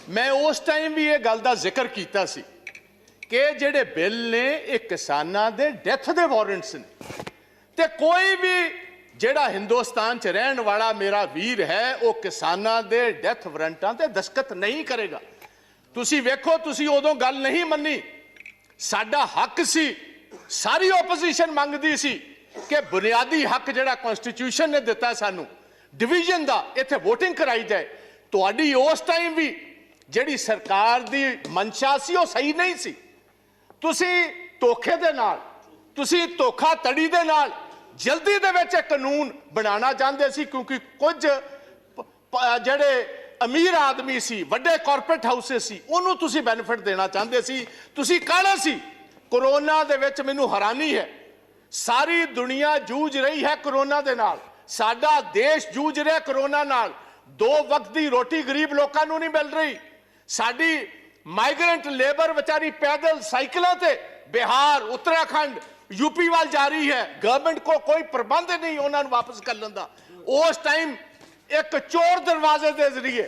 मैं उस टाइम भी ये गल दा जिक्र कीता सी कि जिहड़े बिल ने ये किसानां दे डेथ दे वारंट्स ने ते कोई भी जिहड़ा हिंदुस्तान च रहन वाला मेरा वीर है वो किसानां दे डेथ वारंटां ते दस्तखत नहीं करेगा। तुसी वेखो, तुसी उदों गल नहीं मन्नी, साडा हक सी, सारी ओपोजिशन मंगदी सी कि बुनियादी हक जिहड़ा कॉन्स्टिट्यूशन ने दिता सानू डिवीजन दा इत्थे वोटिंग कराई जाए। तुहाडी उस टाइम भी जिहड़ी सरकार दी मंशा सी वो सही नहीं सी। तुसी धोखे दे नाल, तुसी धोखाधड़ी दे नाल जल्दी दे विच कानून बनाना चाहते सी, क्योंकि कुछ जिहड़े अमीर आदमी सी, वड्डे कॉरपोरेट हाउसेस सी, उन्होंने तुसी बेनिफिट देना चाहते सी। तुसी काला सी। कोरोना दे विच मैनू हैरानी है, सारी दुनिया जूझ रही है कोरोना दे नाल, साडा देश जूझ रहा कोरोना नाल। 2 वक्त की रोटी गरीब लोगों को नहीं मिल रही। साडी माइग्रेंट लेबर बेचारी पैदल साइकिलों से बिहार, उत्तराखंड, यूपी वाल जा रही है। गवर्नमेंट को कोई प्रबंध नहीं उन्होंने वापस कर लेंदा। उस टाइम एक चोर दरवाजे के जरिए,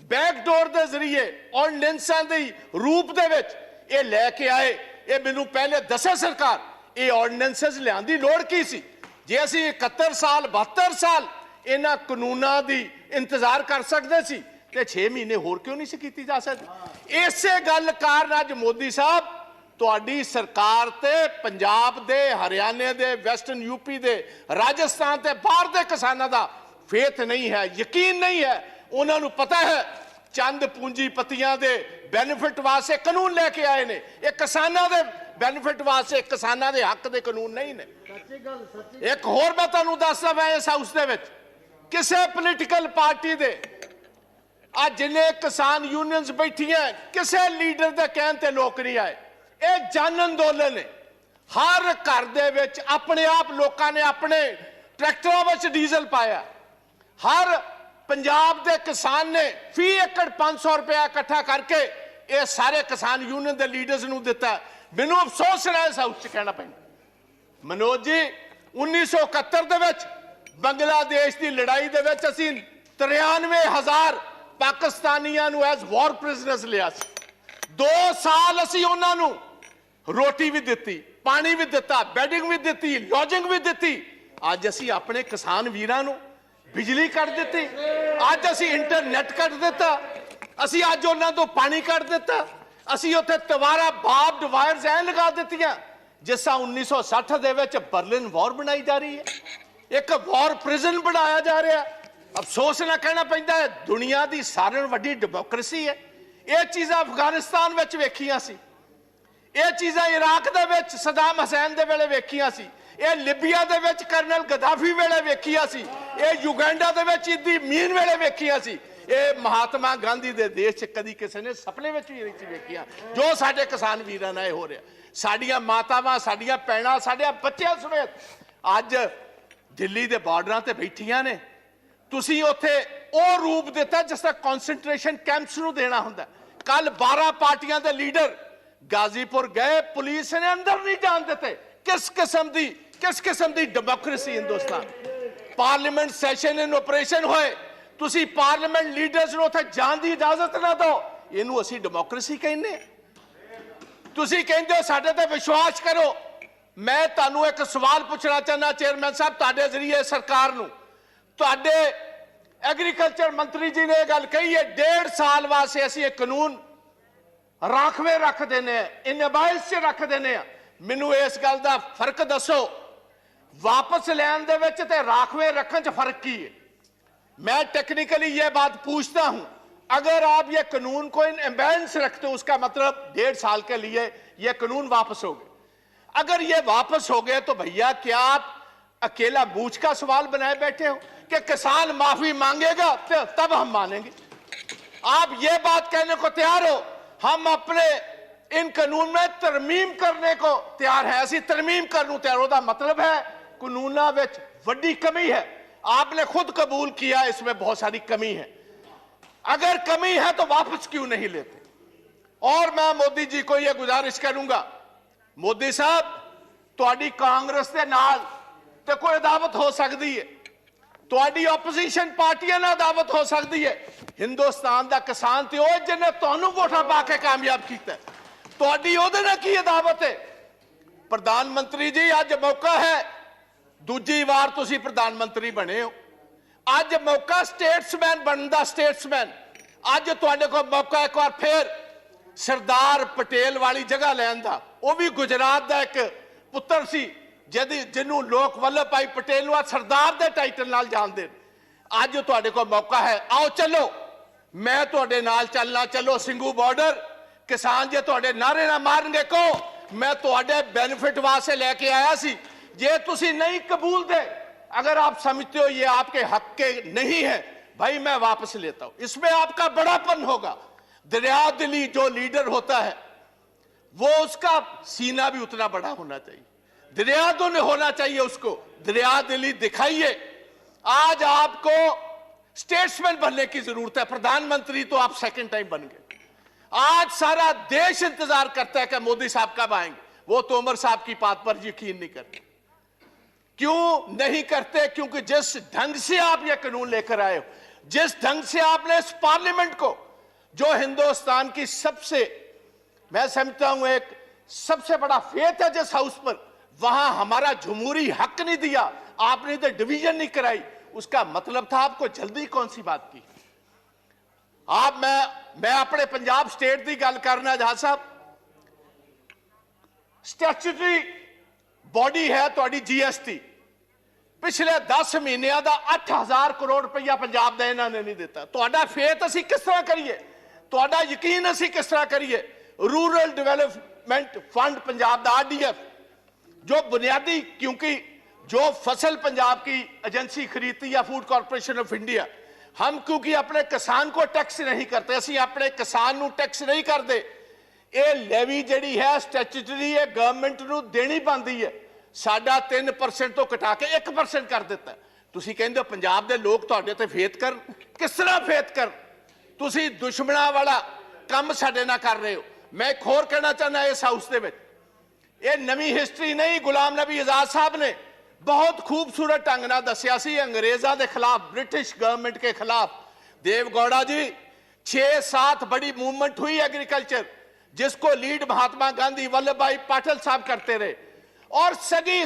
बैकडोर के जरिए ऑर्डिनेंसां दे रूप दे विच ये लैके आए। ये मैनू पहले दसे सरकार ये ऑर्डिनेंसेस लियाउण दी लोड़ की सी। जे असीं 71 साल 72 साल इन्हां कानूनां दी इंतजार कर सकते सी ते 6 महीने होर क्यों नहीं सी कीती जा सकती। इसे गल कारण अज मोदी साहब तुहाडी सरकार ते पंजाब दे, हरियाणे दे, वैस्टर्न यूपी दे, राजस्थान ते बाहर दे किसानां दा फेथ नहीं है, यकीन नहीं है। उन्होंने पता है चंद पूंजीपतियां दे बेनिफिट वास्ते कानून लेके आए ने, ये किसानां दे बेनिफिट वास्ते, किसानां दे हक दे कानून नहीं ने। एक होर मैं तुहानूं दसदा, मैं इस हाउस दे विच किसी पोलीटिकल पार्टी दे आज जिन्हें किसान यूनियंस बैठियां किसी लीडर के कहने ते लोग नहीं आए। ये जन अंदोलन है। हर घर दे विच अपने आप लोगों ने अपने ट्रैक्टरों में डीजल पाया। हर पंजाब के किसान ने फी एकड़ 500 रुपया इकट्ठा करके ये सारे किसान यूनियन के लीडर्स नूं दिता। मैनूं अफसोस है इस हाउस च कहना पैंदा, मनोज जी 1971 दे विच बांग्लादेश की लड़ाई दे विच असीं 93,000 पाकिस्तानियों नूं एज वॉर प्रिजनर्स लिया। 2 साल असीं उन्हां नूं रोटी भी दिती, पानी भी दिता, बैडिंग भी दिती, लॉजिंग भी दिती। अज असीं अपने किसान वीरां नूं बिजली कट दी, अज असीं इंटरनेट कट दिता, असीं अज उन्हां तों पानी कट दिता, असीं उत्थे तवारा बार्ब्ड वायर्स ऐ लगा दित्तियां जिस 1960 दे विच बर्लिन वॉर बनाई जा रही है, एक वॉर प्रिजन बनाया जा रहा है। अफसोस ना कहना पैंदा है, दुनिया की सारे नालों वड्डी डेमोक्रेसी है। ये चीज़ां अफगानिस्तान विच वेखियां सी, ये चीज़ां इराक दे विच सदाम हुसैन दे वेले वेखियां सी, ये लिबिया दे विच कर्नल गद्दाफी वेले वेखियां सी, ये युगांडा दे विच इदी मीन वेले वेखियां सी, ये महात्मा गांधी दे देश च कदी किसी ने सपने विच भी नहीं वेखियां जो साडे किसान वीरां नाल हो रहा। साडियां मातावां, साडियां भैणां, साडे बच्चियां समेत अज दिल्ली दे बार्डरां ते बैठियां ने। तुसीं उत्थे वो रूप दिता जिस तरह कॉन्सनट्रेशन कैंप्स नूं देना हुंदा। कल 12 पार्टियां दे लीडर गाजीपुर गए, पुलिस ने अंदर नहीं जान देते। किस किस्म दी democracy Hindustan. Parliament session in operation होए, तुसीं पार्लीमेंट लीडर्स नूं उत्थे जाण दी इजाजत ना दो, इहनूं असीं डेमोक्रेसी कहने। तुसीं कहंदे हो साडे ते विश्वास करो। मैं तुहानूं एक सवाल पूछना चाहना चेयरमैन साहब तुहाडे जरिए सरकार नूं। तुहाडे एग्रीकल्चर मंत्री जी ने गल कही है 1.5 साल वास्ते असीं एक कानून राखवे रख देने, इन अबाइस च रख देने। मैनूं इस गल दा फर्क दसो, वापस लैण दे विच ते राखवे रखण च फर्क की है? मैं टेक्निकली ये बात पूछता हूं। अगर आप ये कानून को इन एम्बेंस रखते हो उसका मतलब 1.5 साल के लिए ये कानून वापस हो गए। अगर ये वापस हो गए तो भैया क्या आप अकेला बूझ का सवाल बनाए बैठे हो कि किसान माफी मांगेगा तब हम मानेंगे? आप ये बात कहने को तैयार हो हम अपने इन कानून में तरमीम करने को तैयार है? असी तरमीम करने तैयार होता मतलब है कानूना विच वड्डी कमी है। आपने खुद कबूल किया इसमें बहुत सारी कमी है। अगर कमी है तो वापस क्यों नहीं लेते? और मैं मोदी जी को यह गुजारिश करूंगा, मोदी साहब तुहाडी कांग्रेस के नाल ते कोई अदावत हो सकती है, ਤੁਹਾਡੀ ਆਪੋਜੀਸ਼ਨ ਪਾਰਟੀਆਂ ਨਾਲ ਦਾਵਤ ਹੋ ਸਕਦੀ ਹੈ। ਹਿੰਦੁਸਤਾਨ ਦਾ ਕਿਸਾਨ ਤੇ ਉਹ ਜਿਹਨੇ ਤੁਹਾਨੂੰ ਵੋਟਾਂ ਪਾ ਕੇ ਕਾਮਯਾਬ ਕੀਤਾ, ਤੁਹਾਡੀ ਉਹਦੇ ਨਾਲ ਕੀ ਦਾਵਤ ਹੈ? ਪ੍ਰਧਾਨ ਮੰਤਰੀ ਜੀ ਅੱਜ ਮੌਕਾ ਹੈ, ਦੂਜੀ ਵਾਰ ਤੁਸੀਂ ਪ੍ਰਧਾਨ ਮੰਤਰੀ ਬਣੇ ਹੋ, ਅੱਜ ਮੌਕਾ ਸਟੇਟਸਮੈਨ ਬਣਨ ਦਾ। ਸਟੇਟਸਮੈਨ ਅੱਜ ਤੁਹਾਡੇ ਕੋਲ ਮੌਕਾ ਇੱਕ ਵਾਰ ਫੇਰ ਸਰਦਾਰ ਪਟੇਲ ਵਾਲੀ ਜਗ੍ਹਾ ਲੈਣ ਦਾ। ਉਹ ਵੀ ਗੁਜਰਾਤ ਦਾ ਇੱਕ ਪੁੱਤਰ ਸੀ ਜਿਹਨੂੰ ਲੋਕ ਵੱਲਭ ਭਾਈ ਪਟੇਲ ਨੂੰ ਸਰਦਾਰ ਦੇ ਟਾਈਟਲ ਨਾਲ ਜਾਣਦੇ। ਅੱਜ ਤੁਹਾਡੇ ਕੋਲ ਮੌਕਾ ਹੈ, ਆਓ ਚਲੋ, ਮੈਂ ਤੁਹਾਡੇ ਨਾਲ ਚੱਲਣਾ। ਚਲੋ ਸਿੰਘੂ ਬਾਰਡਰ। ਕਿਸਾਨ ਜੇ ਤੁਹਾਡੇ ਨਾਰੇ ਨਾ ਮਾਰਨਗੇ ਕਹੋ मैं ਤੁਹਾਡੇ बेनिफिट वास्ते लेके आया सी। जे तुसी नहीं कबूल दे, अगर आप समझते हो ये आपके हक के नहीं है, भाई मैं वापस लेता हूं। इसमें आपका बड़ापन होगा। दरिया दिली जो लीडर होता है वो उसका सीना भी उतना बड़ा होना चाहिए, दरिया दिल होना चाहिए उसको। दरिया दिली दिखाइए। आज आपको स्टेट्समैन बनने की जरूरत है। प्रधानमंत्री तो आप सेकंड टाइम बन गए। आज सारा देश इंतजार करता है कि मोदी साहब कब आएंगे। वो तोमर साहब की बात पर यकीन नहीं करते। क्यों नहीं करते? क्योंकि जिस ढंग से आप ये कानून लेकर आए हो, जिस ढंग से आपने इस पार्लियामेंट को, जो हिंदुस्तान की सबसे, मैं समझता हूं एक सबसे बड़ा फेथ है जिस हाउस पर, वहां हमारा जमहूरी हक नहीं दिया, आपने तो डिवीजन नहीं कराई। उसका मतलब था आपको जल्दी कौन सी बात की? आप मैं अपने पंजाब स्टेट की गल करना। जहां साहब स्टैट्यूटरी बॉडी है थोड़ी जीएसटी, पिछले 10 महीनों का 8000 करोड़ रुपया पंजाब का इन्होंने नहीं दिता। तो फेथ असी किस तरह करिए, तो यकीन असी किस तरह करिए? रूरल डेवलपमेंट फंड पंजाब का RDF जो बुनियादी, क्योंकि जो फसल पंजाब की एजेंसी खरीदती है फूड कॉर्पोरेशन ऑफ इंडिया, हम क्योंकि अपने किसान को टैक्स नहीं करते, असी अपने किसान को टैक्स नहीं करते। ये लेवी जिहड़ी है स्टैट्यूटरी है, गवर्नमेंट को देनी बनती है। साडा 3% तो घटा के 1% कर दिता। तुसी कहंदे हो पंजाब दे लोग तुहाडे ते फेथ कर, किस तरह फेथ कर? तुसी दुश्मनां वाला काम साडे नाल कर रहे हो। मैं एक होर कहना चाहना इस हाउस दे विच, ये नवी हिस्टरी नहीं, गुलाम नबी आजाद साहब ने बहुत खूबसूरत ढंग नाल दस्सिया सी अंग्रेज़ां दे खिलाफ, ब्रिटिश गवर्नमेंट के खिलाफ। देवगौड़ा जी 6-7 बड़ी मूवमेंट हुई एग्रीकल्चर, जिसको लीड महात्मा गांधी वल्लभ भाई पाटिल साहब करते रहे, और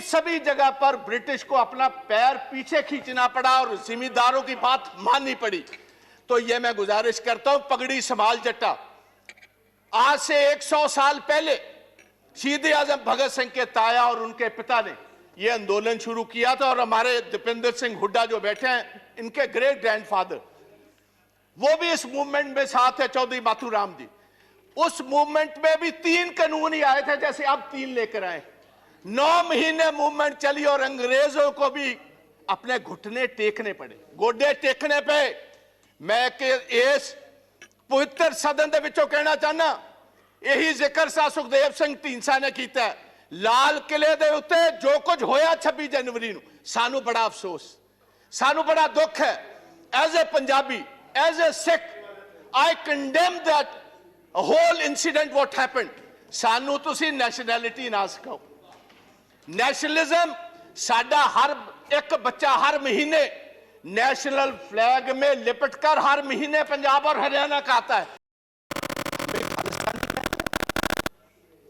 सभी जगह पर ब्रिटिश को अपना पैर पीछे खींचना पड़ा और जिम्मेदारों की बात माननी पड़ी। तो ये मैं गुजारिश करता हूं, पगड़ी संभाल जट्टा। आज से 100 साल पहले शहीद आजम भगत सिंह के ताया और उनके पिता ने ये आंदोलन शुरू किया था, और हमारे दीपेंद्र सिंह हुड्डा जो बैठे हैं, इनके ग्रेट ग्रैंडफादर, वो भी इस मूवमेंट में साथ है, चौधरी माथुराम जी। उस मूवमेंट में भी 3 कानून ही आए थे, जैसे अब 3 लेकर आए। 9 महीने मूवमेंट चली और अंग्रेजों को भी अपने घुटने टेकने पड़े, गोडे टेकने पे। मैं इस पवित्र सदन के विचों कहना चाहना, यही जिक्र सा सुखदेव सिंह ढींडसा ने किया। लाल किले दे उत्ते जो कुछ होया 26 जनवरी नूं, सानू बड़ा अफसोस, सानू बड़ा दुख है। As a Punjabi, as a Sikh, I condemn that whole incident what happened. सानू तुसी नैशनैलिटी ना सिखाओ। नेशनलिज्म साडा हर एक बच्चा हर महीने नेशनल फ्लैग में लिपटकर हर महीने पंजाब और हरियाणा का आता है।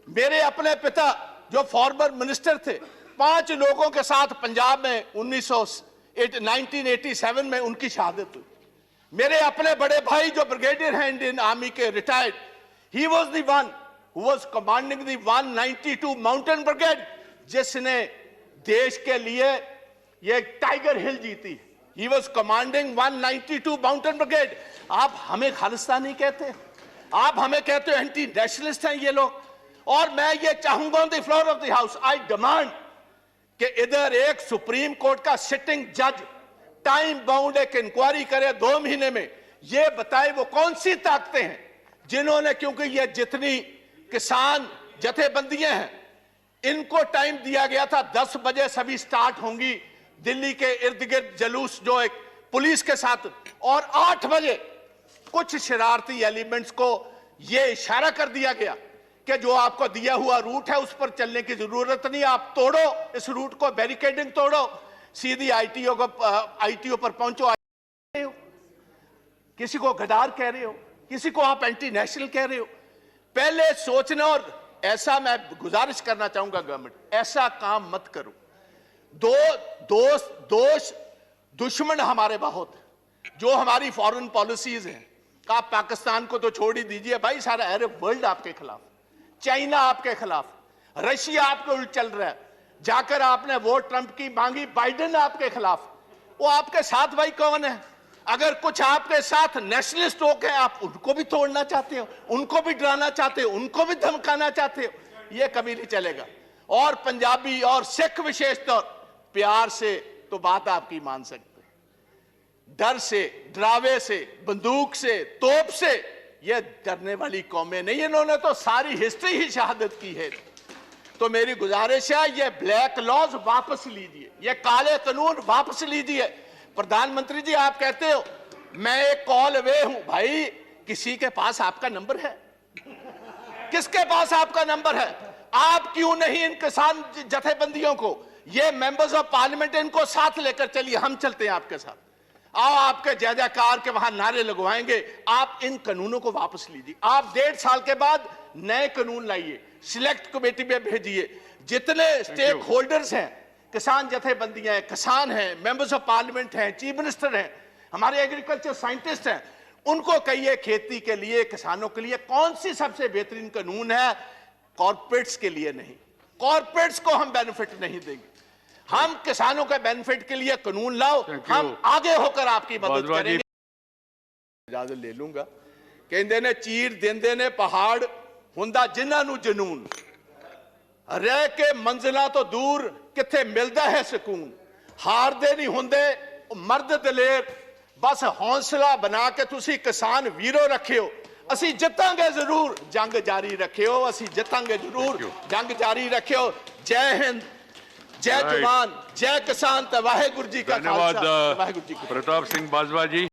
मेरे अपने पिता जो फॉर्मर मिनिस्टर थे, 5 लोगों के साथ पंजाब में 1987 में उनकी शहादत हुई। मेरे अपने बड़े भाई जो ब्रिगेडियर हैं इंडियन आर्मी के, retired, he was the one who was commanding the 192 mountain brigade, जिसने देश के लिए ये टाइगर हिल जीती। He was commanding 192 mountain brigade. आप हमें खालिस्तानी कहते, आप हमें कहते हो एंटी नेशनलिस्ट हैं ये लोग। और मैं ये चाहूंगा on the floor of the house, I demand कि इधर एक सुप्रीम कोर्ट का सिटिंग जज टाइम बाउंड एक इंक्वायरी करे 2 महीने में, ये बताए वो कौन सी ताकतें हैं जिन्होंने, क्योंकि ये जितनी किसान जथेबंदियां हैं, इनको टाइम दिया गया था 10 बजे सभी स्टार्ट होंगी दिल्ली के इर्द गिर्द जलूस जो एक पुलिस के साथ, और 8 बजे कुछ शरारती एलिमेंट्स को यह इशारा कर दिया गया कि जो आपको दिया हुआ रूट है उस पर चलने की जरूरत नहीं, आप तोड़ो इस रूट को, बैरिकेडिंग तोड़ो। सीधी आईटीओ पर पहुंचो, किसी को गद्दार कह रहे हो, किसी को आप एंटी नेशनल कह रहे हो। पहले सोचना, और ऐसा मैं गुजारिश करना चाहूंगा गवर्नमेंट, ऐसा काम मत करो। दुश्मन हमारे बहुत हैं, जो हमारी फॉरेन पॉलिसीज हैं। आप पाकिस्तान को तो छोड़ ही दीजिए भाई, सारा अरब वर्ल्ड आपके खिलाफ, चाइना आपके खिलाफ, रशिया आपके उल्ट चल रहा है। जाकर आपने वोट ट्रंप की मांगी, बाइडेन आपके खिलाफ। वो आपके साथ भाई कौन है? अगर कुछ आपके साथ नेशनलिस्ट हो गए, आप उनको भी तोड़ना चाहते हो, उनको भी डराना चाहते हो, उनको भी धमकाना चाहते हो, ये कभी नहीं चलेगा। और पंजाबी और सिख विशेष तौर प्यार से तो बात आपकी मान सकते, डर से, डरावे से, बंदूक से, तोप से ये डरने वाली कौमें नहीं। इन्होंने तो सारी हिस्ट्री ही शहादत की है। तो मेरी गुजारिश है, ये ब्लैक लॉज वापस लीजिए, ये काले कानून वापस लीजिए। प्रधानमंत्री जी, आप कहते हो मैं एक कॉल अवे हूं। भाई, किसी के पास आपका नंबर है? किसके पास आपका नंबर है? आप क्यों नहीं इन किसान जथेबंदियों को, ये मेंबर्स ऑफ पार्लियामेंट, इनको साथ लेकर चलिए, हम चलते हैं आपके साथ। आओ, आपके जय जयकार के वहां नारे लगवाएंगे। आप इन कानूनों को वापस लीजिए। आप 1.5 साल के बाद नए कानून लाइए, सिलेक्ट कमेटी में भेजिए। जितने स्टेक होल्डर्स हैं, किसान जथेबंदियां हैं, किसान हैं, मेंबर्स ऑफ पार्लियामेंट हैं, चीफ मिनिस्टर हैं, हमारे एग्रीकल्चर साइंटिस्ट हैं, उनको कहिए खेती के लिए, किसानों के लिए कौन सी सबसे बेहतरीन कानून है। कॉर्पोरेट्स के लिए नहीं, कॉर्पोरेट्स को हम बेनिफिट नहीं देंगे। हम किसानों के बेनिफिट के लिए कानून लाओ, हम आगे होकर आपकी मदद करेंगे। इजाजत ले लूंगा। कहते ने चीर देंदे ने पहाड़, हुंदा जिन्हां नूं जनून, रह के मंजिलां तो दूर किथे मिलदा है सुकून। हारदे नहीं हुंदे मर्द दलेर, बस हौसला बना के तुसी किसान वीरो रखियो। असी जितांगे जरूर, जंग जारी रखियो। असी जितांगे जरूर, जंग जारी रखियो। जय हिंद, जय जवान, जय किसान। वाहेगुरु जी का खालसा, वाहेगुरु जी की फतेह। प्रताप सिंह बाजवा जी।